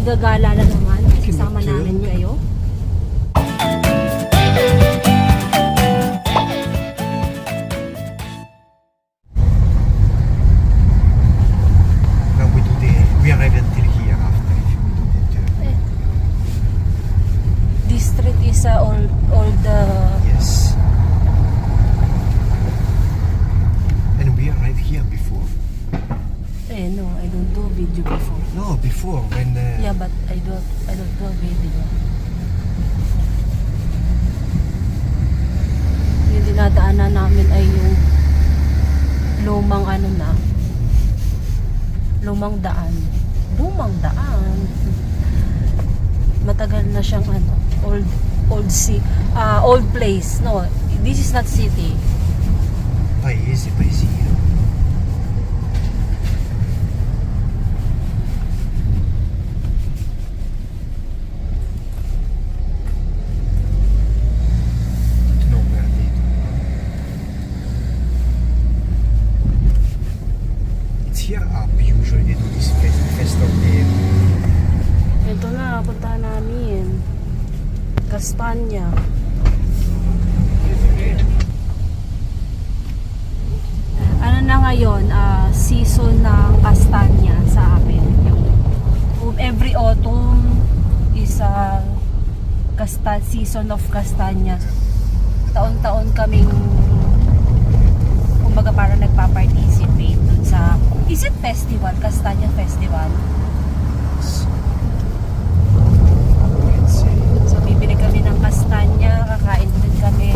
magagala na naman. Kasama namin kayo. Now we arrived until here after if we do the turn. This street is old Yes. And we arrived here before. no, I don't do video before. No, before when. Yeah, but I don't do video. Yung dinadaanan namin ay yung lumang lumang daan. Matagal na siyang old place. No, this is not city. Paesino. No, guarda. It's here up usually they do this fest of the. Ito na, puntahan namin. Castanya. Ano na ngayon, season ng kastanya sa amin. Every autumn is season of kastanya. Taon-taon kaming kumbaga parang nagpa-participate dun sa, is it festival? Kastanya festival? So bibili kami ng kastanya, kakain din kami.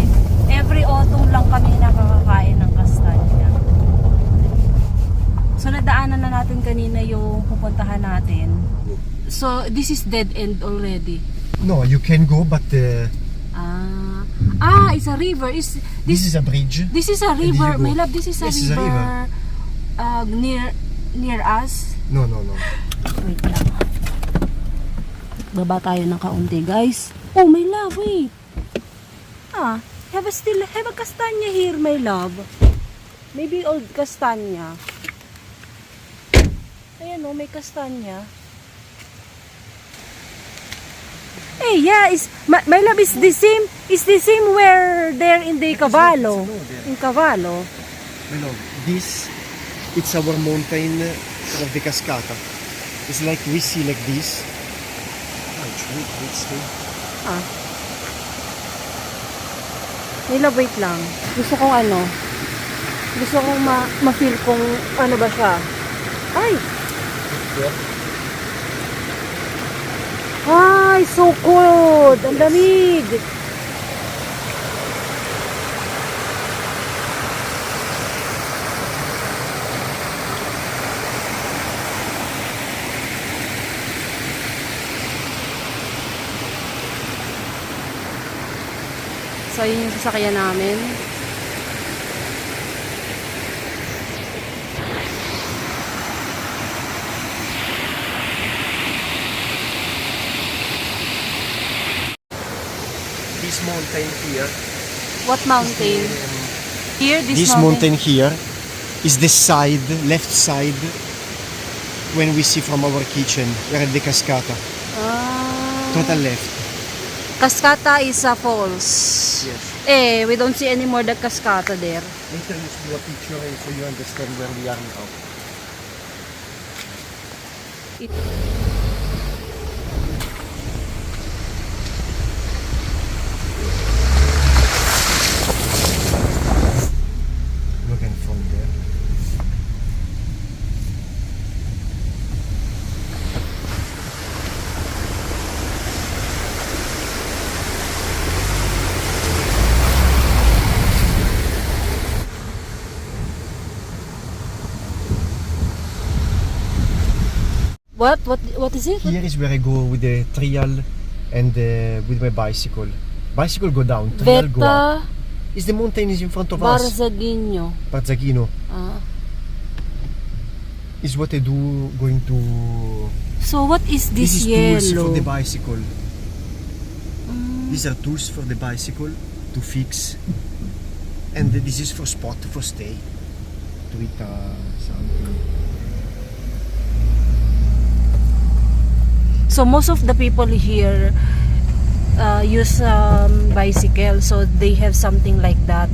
Every autumn lang kami nakakakain ng kastanya. So nadaanan na natin kanina yung pupuntahan natin. So this is dead end already. No, you can go, but It's a river. this is a bridge. This is a And then river. you go. My love, this is a This is a river. Near us. No. Wait lang. Baba tayo ng kaunti, guys. Oh, my love, wait. Have a kastanya here, my love. Maybe old kastanya. Ayan oh, may kastanya. Hey, yeah, my love is the same. Is the same where there in the Cavallo. In Cavallo. No, this it's our mountain of the Cascata. It's like we see like this. Nila, wait lang. Gusto kong ma-feel kung ano ba siya. Ay! Ay, so cold! Ang lamig! So, yun yung sasakyan namin. This mountain here. What mountain? Here, This mountain here is the side, left side, when we see from our kitchen. We're at the Cascata. Total left. Cascata is a falls. Yes. We don't see anymore the Cascata there. Later you see a picture so you understand where we are now. Looking from there. What is it? Here is where I go with the trial and with my bicycle. Bicycle go down, trial go up. Vetta Is the mountain is in front of us. Barzaghino. Barzaghino is what I do going to. So what is This this is tools yellow? for the bicycle. These are tools for the bicycle to fix, and this is for spot for stay. To eat something. So most of the people here use bicycle, so they have something like that.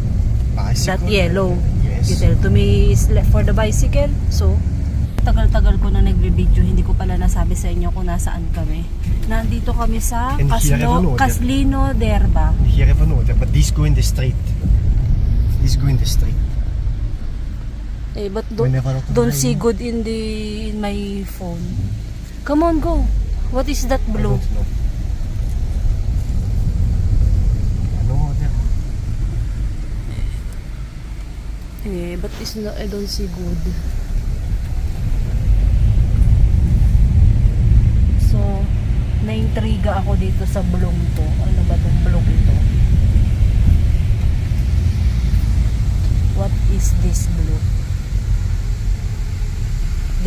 Bicycle. That yellow. Yes. You tell to me is for the bicycle. So tagal-tagal ko na nagbe-video, hindi ko pala nasabi sa inyo kung nasaan kami. Nandito kami sa And here everyone knows. Caslino d'Erba. Here even know, but these go in the street. These go in the street. Eh, but Whenever I don't try- see good in my phone. Come on, go. What is that I blue? don't know. No, there. Eh, but it's no, I don't see good. So, naintriga ako dito sa blong to. Ano ba tong blong ito? What is this blue?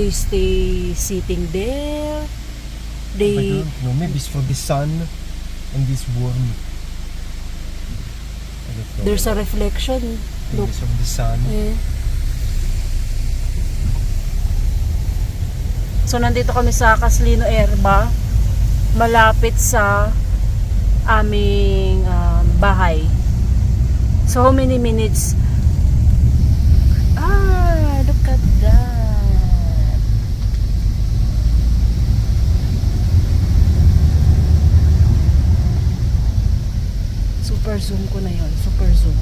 They stay sitting there. I They don't know. Maybe it's for the sun and this worm. I don't know. there's a reflection. Maybe Look. it's from the sun. Eh. So nandito kami sa Caslino Erba, malapit sa aming bahay. So how many minutes? Ah, look at that. Super zoom ko na yon, super zoom.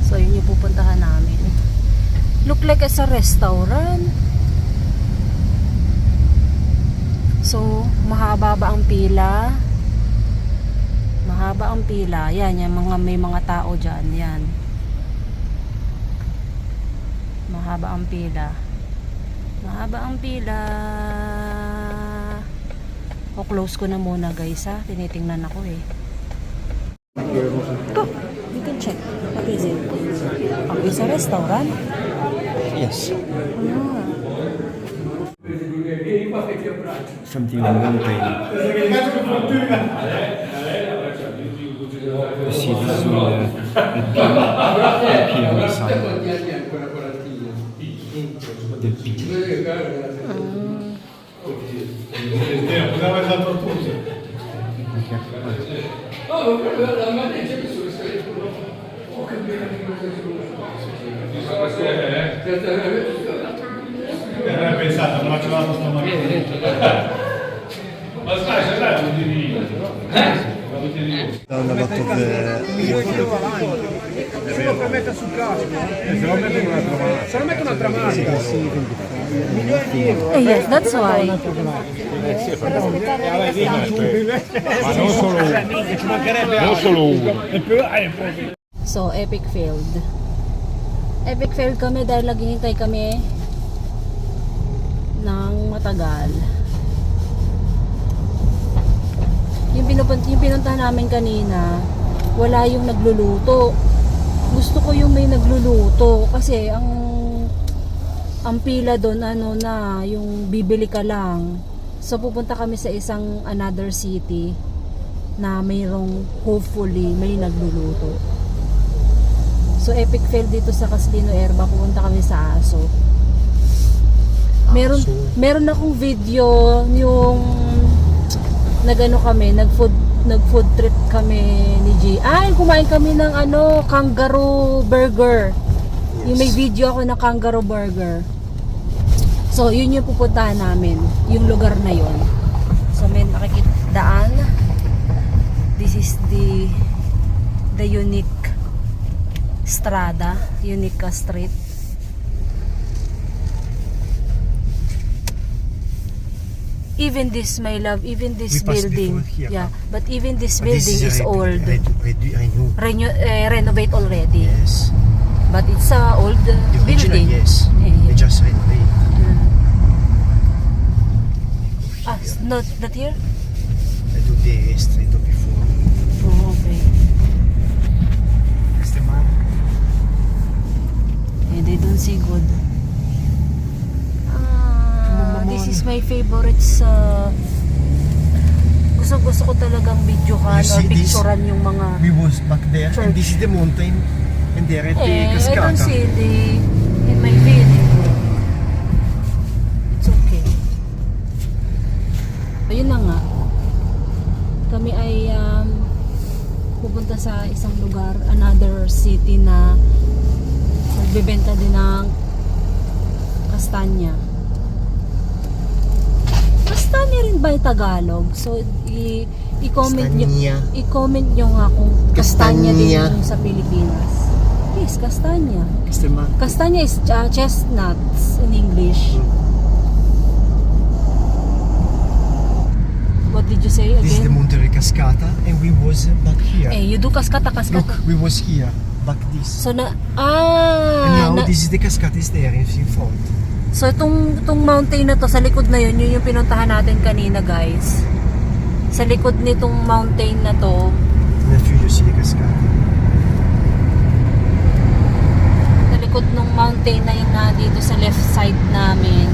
So yun yung pupuntahan namin. Look like it's a restaurant. So mahaba ba ang pila? Mahaba ang pila. Yan, yan mga may mga tao dyan. Yan. Mahaba ang pila. Mahaba ang pila. O close ko na muna guys ha. Tinitingnan ako eh. Go. You can check. What is it? Oh, it's a restaurant? Yes. Ah. Something on mountain. You see this is the pier on the side. The pier. Era pensato, non ci vado stamattina. Ma sai, se dai, non ti Down a lot of Se lo permette sul caso. Se lo mette un'altra mano. Se lo mette un'altra mano. Milioni di euro. Yes, that's why. Ma non solo uno. Ci mancherebbe non solo uno. E poi So, epic failed. Epic failed kami dahil naghihintay kami ng matagal. Yung pinuntahan namin kanina, wala yung nagluluto. Gusto ko yung may nagluluto kasi ang pila doon ano na, yung bibili ka lang. So pupunta kami sa isang another city na mayroong hopefully may nagluluto. So epic fail dito sa Caslino Erba, pupunta kami sa Aso. Meron akong video yung nagano kami, nag food trip kami ni G. Ay, kumain kami ng kangaroo burger. Yes. Yung may video ako ng kangaroo burger. So, yun yung pupuntahan namin, yung lugar na yun. So, may nakikita daan. This is the unique strada, unique street. Even this, my love, even this We passed building, before here, yeah, but even this But building is old. Renovate already. Yes. But it's a old The original, building. yes. Yeah. They just renovate. Ah, not here? I do the street before. Oh, okay. Este man. Eh, they don't see good. This is my favorite sa... gusto ko talagang videohan You or see this? picturean yung mga... We was back there, and Church. this is the mountain, and there at the I don't cascata. see in my video. It's okay. Ayun na nga. Kami ay pupunta sa isang lugar, another city na nagbebenta din ng kastanya. Kastanya rin ba yung Tagalog? So, i-comment nyo, Kastanya. i-comment nyo nga kung kastanya din Kastanya. yung sa Pilipinas. Yes, kastanya. Customer. Kastanya is chestnuts in English. What did you say This is the again? Monterey Cascata, and we was back here. Eh, you do kaskata. Look, we was here, back this. So na And now this is the cascata is there in front. so itong mountain na to sa likod na yun yung pinuntahan natin kanina, guys. Sa likod nitong mountain na to, In the future, you see the cascata. sa likod ng mountain na yun na dito sa left side namin,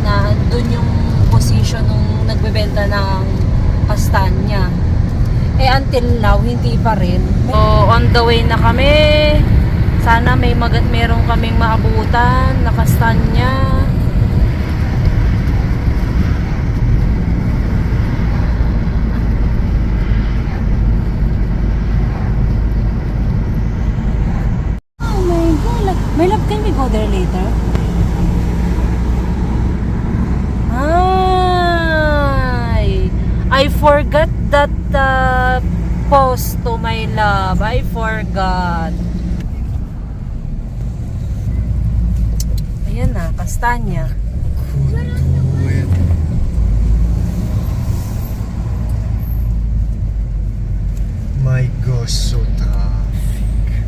na doon yung position nung nagbebenta ng kastanya. Eh until now hindi pa rin. So on the way na kami. Sana meron kaming maabutan na kastanya. Oh my god. My love, can we go there later? I forgot that post to my love. I forgot. Ayan na, kastanya. My gosh, so traffic.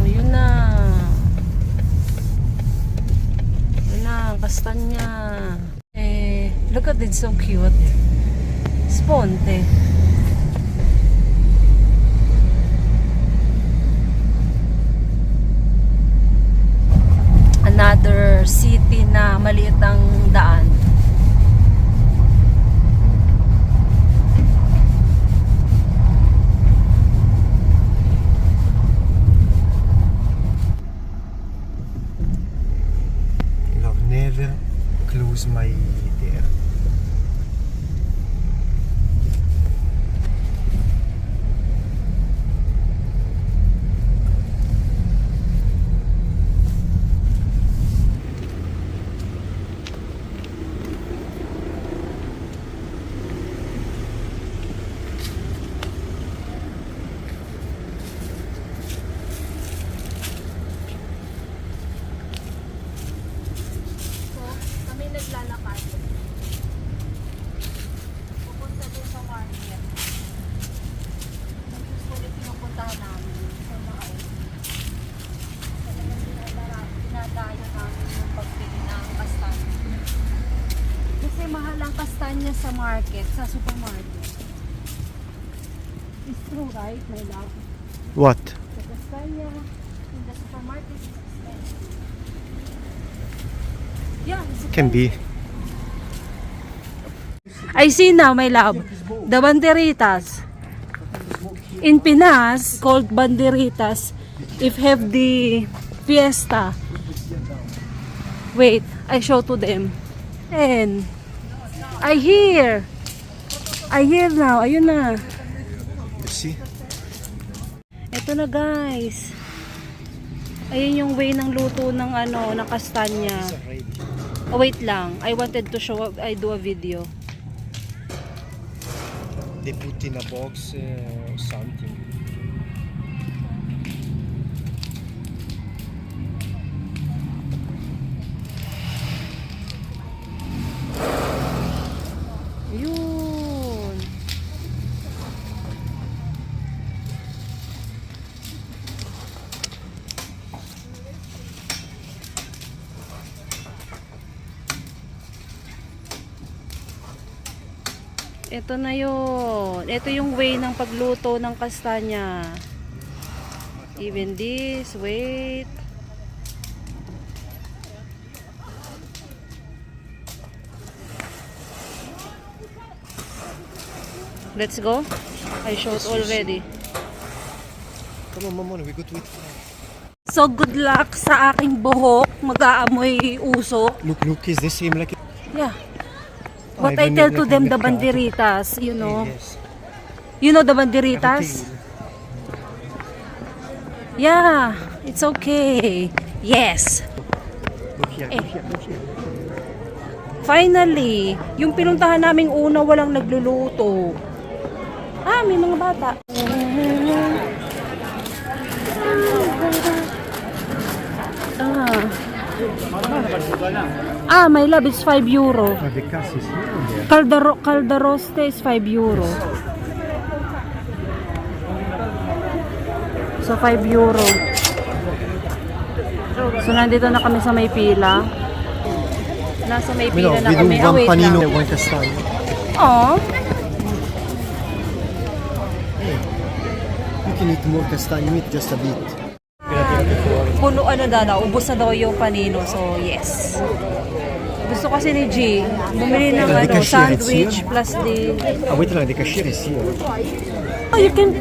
Ayun na. Ayun na, kastanya. Eh, look at it, so cute. Sponte. Another city na maliit ang daan. Love, never close my there. So, kami naglalakad. Pupunta doon sa market. Yung usually pinupuntahan namin sa Maay. Talagang dinadayo namin yung pagpili ng kastanya. Kasi mahal ang kastanya sa market, sa supermarket. It's true, right, my love? What? The kastanya in the supermarket is expensive. Yeah, it's Can be. I see now, my love, the banderitas. In Pinas, called banderitas, if have the fiesta. Wait, I show to them. And I hear now, ayun na. You see? Ito na, guys. Ayun yung way ng luto ng ng kastanya. Oh, wait lang. I wanted to show, I do a video. They put in a box or something. Yun. Ito na yun. Ito yung way ng pagluto ng kastanya. Even this, wait. Let's go. I showed already. Come on, Mamona, we go to it. So good luck sa aking buhok. Mag-aamoy usok. Look, is the same like... Yeah. What I tell to them, the banderitas, you know. You know the banderitas? Yeah, it's okay. Yes. Look here, Eh. look here. Finally, yung pinuntahan naming una walang nagluluto. Ah, may mga bata. My love, it's 5 euro. But the cash is here or there? Caldaroste is 5 euro. So 5 euro. So nandito na kami sa may pila. Nasa may No, pila na we do kami. one Wait panino, lang. one castagno. Aw. You can eat more castagno, eat just a bit. Puno daw, ubos na daw yung panino. So yes. Gusto kasi ni G, bumili ng But the cashier is sandwich here. plus the... Ah, wait lang, the cashier is here. Oh, you can...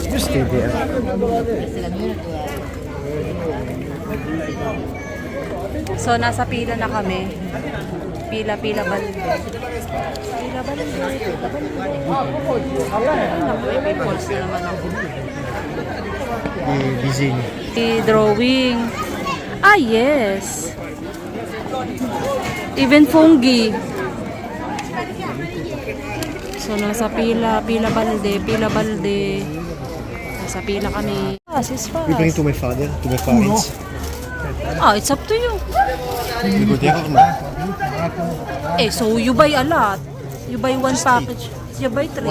You stay there. So, nasa pila na kami. Pila balde. Pila balde. May pimples na naman ako. The disegni. The drawing. Ah, yes. Even fungi. So, nasa pila balde. Nasa pila kami. Fast, it's fast. We bring to my father, to my parents. Ah, it's up to you. We go there or not? So you buy a lot. You buy one package. You buy 3.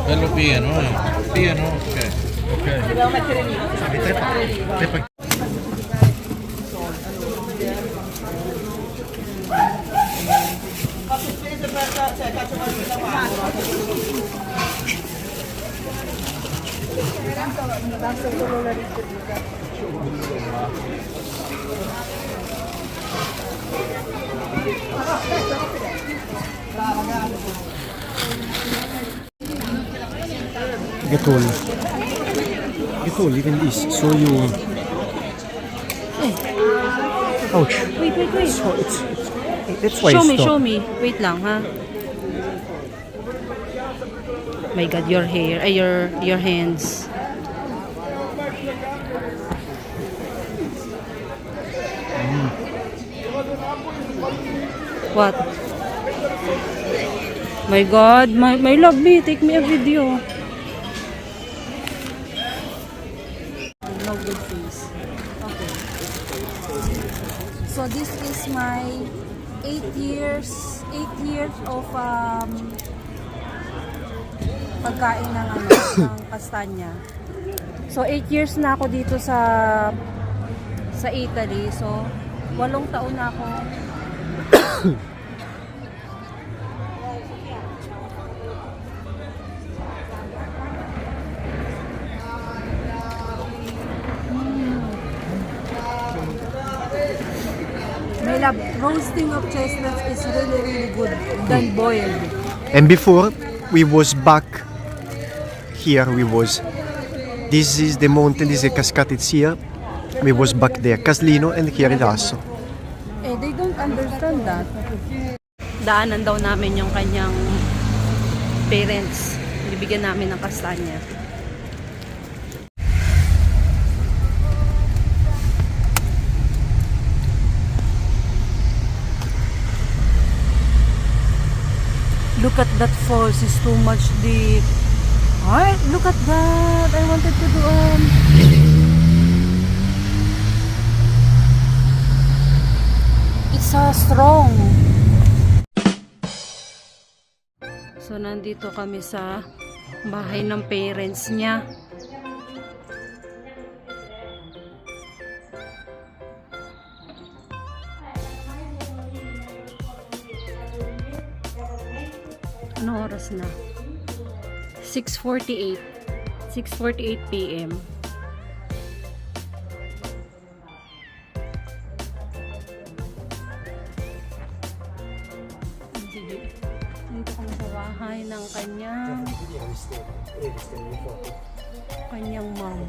Bello pieno, pieno, ok. Gatol. Gatol, even this. So you... Ouch. Wait. So that's why Show it's me, stop. show me. Wait lang, ha? My God, your hair, your hands. What? My God, my love me, take me a video. No good face. Okay. So this is my 8 years of pagkain ng ng kastanya. So 8 years na ako dito sa Italy. So 8 taon na ako. My love, roasting of chestnuts is really good than boiled. And before, we was back here, this is the mountain, this is the cascata, it's here. We was back there, Caslino, and here is Asso. They don't understand that. Daanan daw namin yung kanyang parents. Bibigyan namin ng kastanya. Look at that falls, it's too much deep. Alright, look at that. I wanted to do it's strong. So nandito kami sa bahay ng parents niya. Ano oras na? 6:48. 6:48 p.m. Sige. Dito kami sa bahay ng kanyang mom.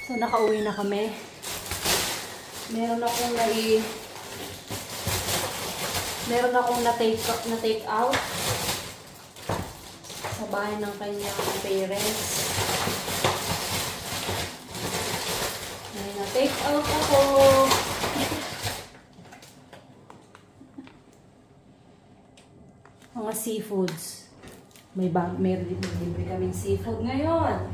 So, nakauwi na kami. Meron akong na-take out sa bahay ng kanyang parents. May na-take out ako. Mga seafoods. May libre kaming seafood ngayon.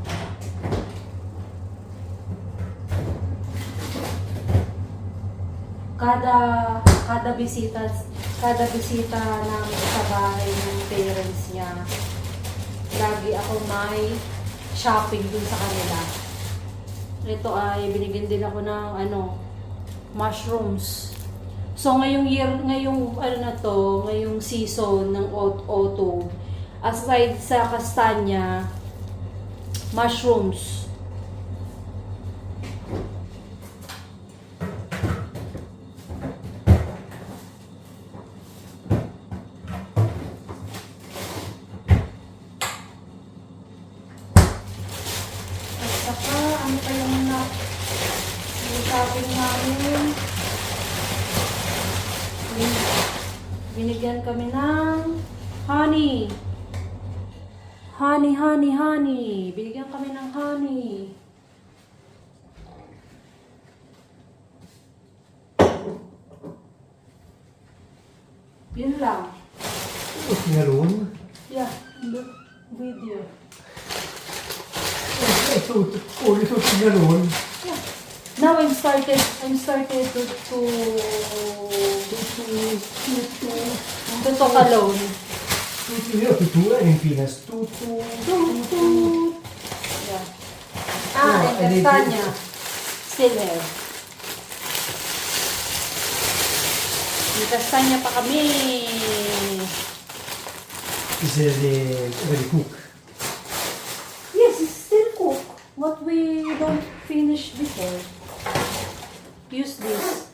Kada bisita namin sa bahay ng parents niya, lagi ako may shopping dun sa kanila. Ito ay binigyan din ako ng mushrooms. So ngayong season ng autumn, aside sa kastanya, mushrooms. Shopping namin. Binigyan kami ng honey. Honey. Binigyan kami ng honey. Yun lang. Singalon? Yeah, the video. Ito singalon. Yeah. Now I'm started to talk alone. Tutu in Pinas. Tutu. Yeah. And Kastanya. Still there. May Kastanya pa kami. Is it ready cook? Yes, it's still cook. What we don't finish before. Use this.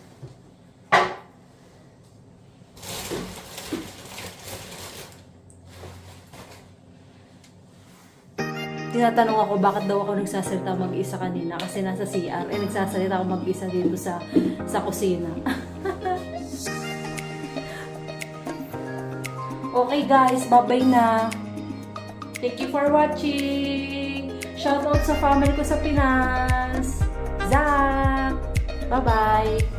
Tinatanong ako bakit daw ako nagsasalita mag-isa kanina kasi nasa CR. Nagsasalita ako mag-isa dito sa kusina. Okay guys, bye-bye na. Thank you for watching. Shoutout sa family ko sa Pinas. Zach! Bye-bye!